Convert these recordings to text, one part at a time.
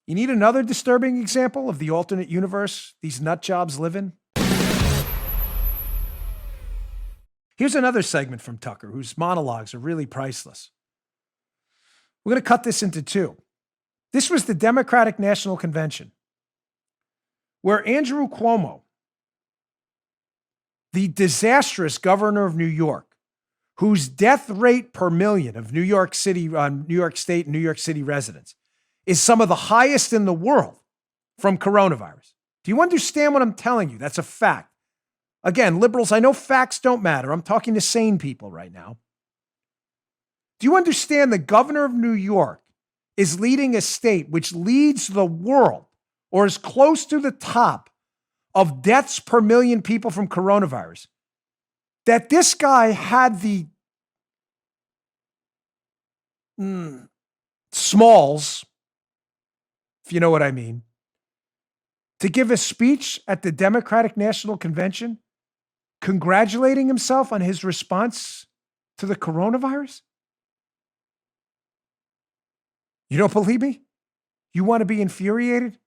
You need another disturbing example of the alternate universe these nut jobs live in? Here's another segment from Tucker, whose monologues are really priceless. We're going to cut this into two. This was the Democratic National Convention, where Andrew Cuomo, the disastrous governor of New York, whose death rate per million of New York City, New York State and New York City residents is some of the highest in the world from coronavirus. Do you understand what I'm telling you? That's a fact. Again, liberals, I know facts don't matter. I'm talking to sane people right now. Do you understand the governor of New York is leading a state which leads the world or is close to the top of deaths per million people from coronavirus? That this guy had the smalls, if you know what I mean, to give a speech at the Democratic National Convention congratulating himself on his response to the coronavirus? You don't believe me? You want to be infuriated?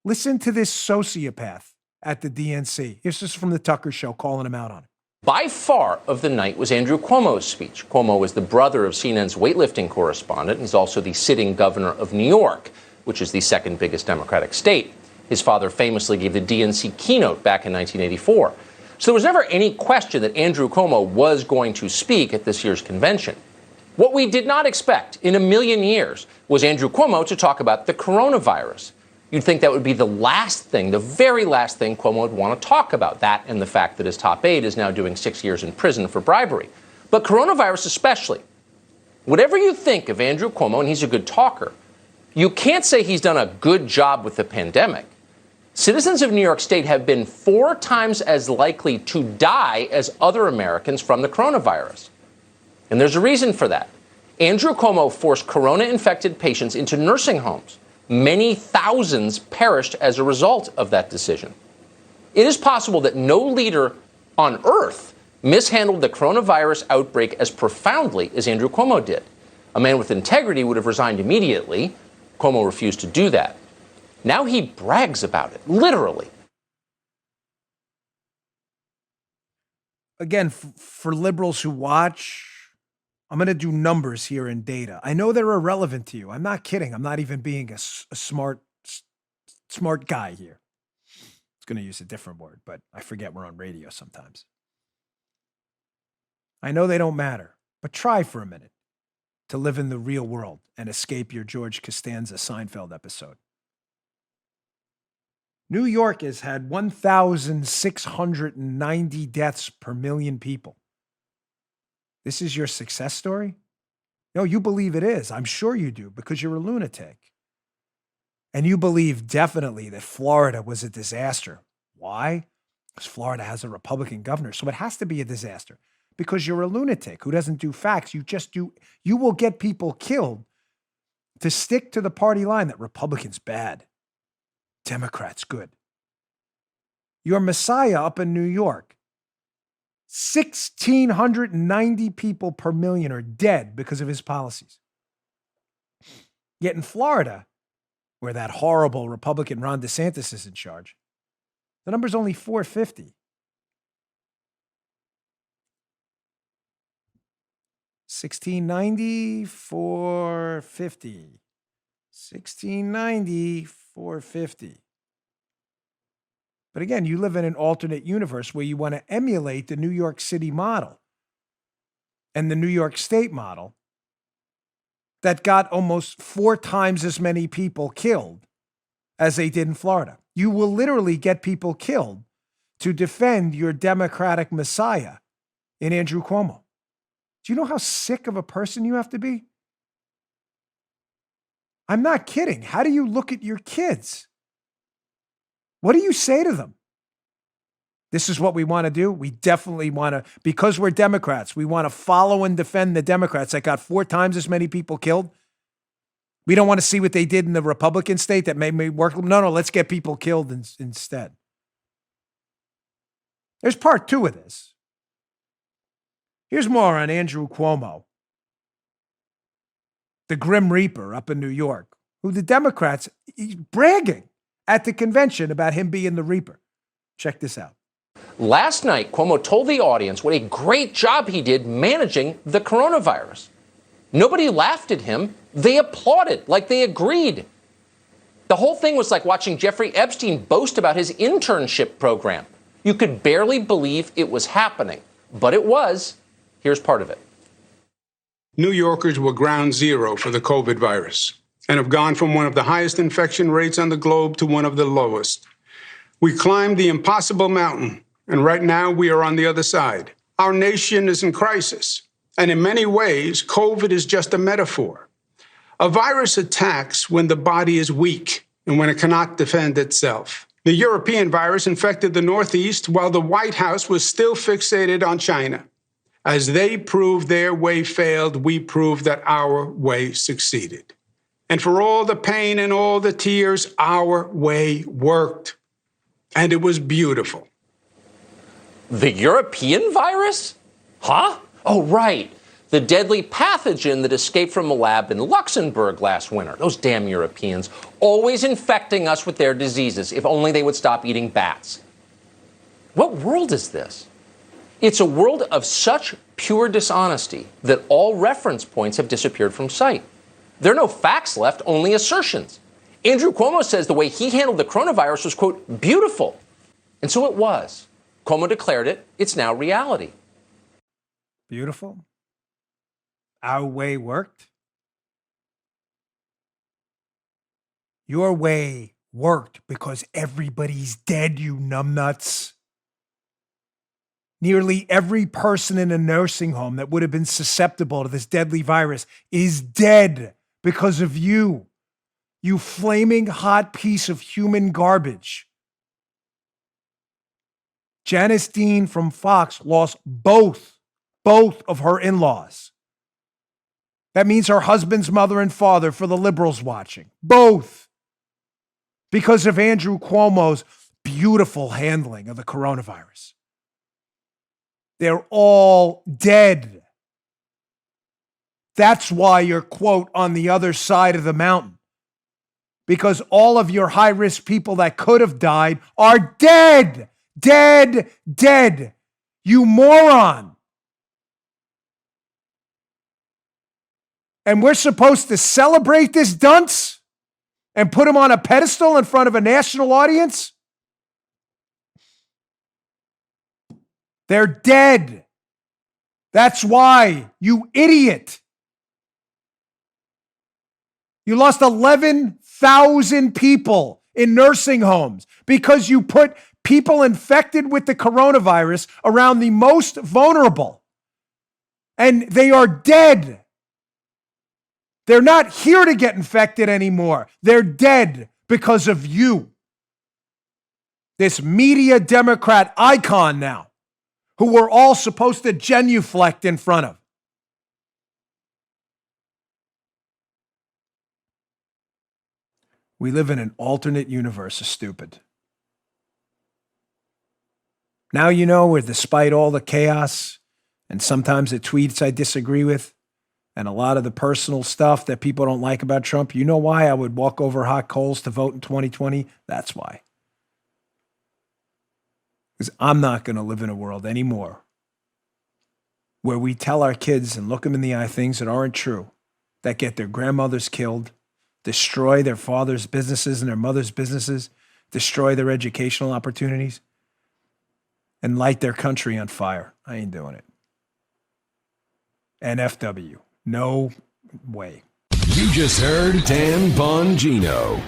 Listen to this sociopath at the DNC. This is from the Tucker Show, calling him out on it. By far of the night was Andrew Cuomo's speech. Cuomo is the brother of CNN's weightlifting correspondent and is also the sitting governor of New York, which is the second biggest Democratic state. His father famously gave the DNC keynote back in 1984. So there was never any question that Andrew Cuomo was going to speak at this year's convention. What we did not expect in a million years was Andrew Cuomo to talk about the coronavirus. You'd think that would be the last thing, the very last thing Cuomo would want to talk about, that and the fact that his top aide is now doing 6 years in prison for bribery. But coronavirus especially. Whatever you think of Andrew Cuomo, and he's a good talker, you can't say he's done a good job with the pandemic. Citizens of New York State have been 4 times as likely to die as other Americans from the coronavirus. And there's a reason for that. Andrew Cuomo forced corona-infected patients into nursing homes. Many thousands perished as a result of that decision. It is possible that no leader on earth mishandled the coronavirus outbreak as profoundly as Andrew Cuomo did. A man with integrity would have resigned immediately. Cuomo refused to do that. Now he brags about it, literally. Again, for liberals who watch, I'm going to do numbers here and data. I know they're irrelevant to you. I'm not kidding. I'm not even being a smart guy here. I was going to use a different word, but I forget we're on radio sometimes. I know they don't matter, but try for a minute to live in the real world and escape your George Costanza Seinfeld episode. New York has had 1,690 deaths per million people. This is your success story? No, you believe it is. I'm sure you do, because you're a lunatic. And you believe definitely that Florida was a disaster. Why? Because Florida has a Republican governor. So it has to be a disaster. Because you're a lunatic who doesn't do facts. You will get people killed to stick to the party line that Republicans bad, Democrats good. Your Messiah up in New York, 1,690 people per million are dead because of his policies. Yet in Florida, where that horrible Republican Ron DeSantis is in charge, the number's only 450. 1,690, 450. 1,690, 450. But again, you live in an alternate universe where you want to emulate the New York City model and the New York State model that got almost 4 times as many people killed as they did in Florida. You will literally get people killed to defend your Democratic Messiah in Andrew Cuomo. Do you know how sick of a person you have to be? I'm not kidding. How do you look at your kids? What do you say to them? This is what we want to do. We definitely want to, because we're Democrats, we want to follow and defend the Democrats that got 4 times as many people killed. We don't want to see what they did in the Republican state that made me work. No, let's get people killed instead. There's part 2 of this. Here's more on Andrew Cuomo, the Grim Reaper up in New York, who the Democrats, he's bragging at the convention about him being the Reaper. Check this out. Last night, Cuomo told the audience what a great job he did managing the coronavirus. Nobody laughed at him. They applauded, like they agreed. The whole thing was like watching Jeffrey Epstein boast about his internship program. You could barely believe it was happening, but it was. Here's part of it. New Yorkers were ground zero for the COVID virus and have gone from one of the highest infection rates on the globe to one of the lowest. We climbed the impossible mountain, and right now we are on the other side. Our nation is in crisis, and in many ways, COVID is just a metaphor. A virus attacks when the body is weak and when it cannot defend itself. The European virus infected the Northeast while the White House was still fixated on China. As they proved their way failed, we proved that our way succeeded. And for all the pain and all the tears, our way worked. And it was beautiful. The European virus? Huh? Oh, right. The deadly pathogen that escaped from a lab in Luxembourg last winter. Those damn Europeans, always infecting us with their diseases. If only they would stop eating bats. What world is this? It's a world of such pure dishonesty that all reference points have disappeared from sight. There are no facts left, only assertions. Andrew Cuomo says the way he handled the coronavirus was, quote, beautiful. And so it was. Cuomo declared it. It's now reality. Beautiful. Our way worked. Your way worked because everybody's dead, you numbnuts. Nearly every person in a nursing home that would have been susceptible to this deadly virus is dead because of you. You flaming hot piece of human garbage. Janice Dean from Fox lost both of her in-laws. That means her husband's mother and father for the liberals watching. Both. Because of Andrew Cuomo's beautiful handling of the coronavirus. They're all dead. That's why you're, quote, on the other side of the mountain. Because all of your high-risk people that could have died are dead. Dead. Dead. You moron. And we're supposed to celebrate this dunce and put him on a pedestal in front of a national audience? They're dead. That's why, you idiot. You lost 11,000 people in nursing homes because you put people infected with the coronavirus around the most vulnerable. And they are dead. They're not here to get infected anymore. They're dead because of you. This media Democrat icon now, who we're all supposed to genuflect in front of. We live in an alternate universe of stupid. Now you know where, despite all the chaos and sometimes the tweets I disagree with and a lot of the personal stuff that people don't like about Trump, you know why I would walk over hot coals to vote in 2020? That's why. Because I'm not going to live in a world anymore where we tell our kids and look them in the eye things that aren't true, that get their grandmothers killed, destroy their father's businesses and their mother's businesses, destroy their educational opportunities, and light their country on fire. I ain't doing it. NFW. No way. You just heard Dan Bongino.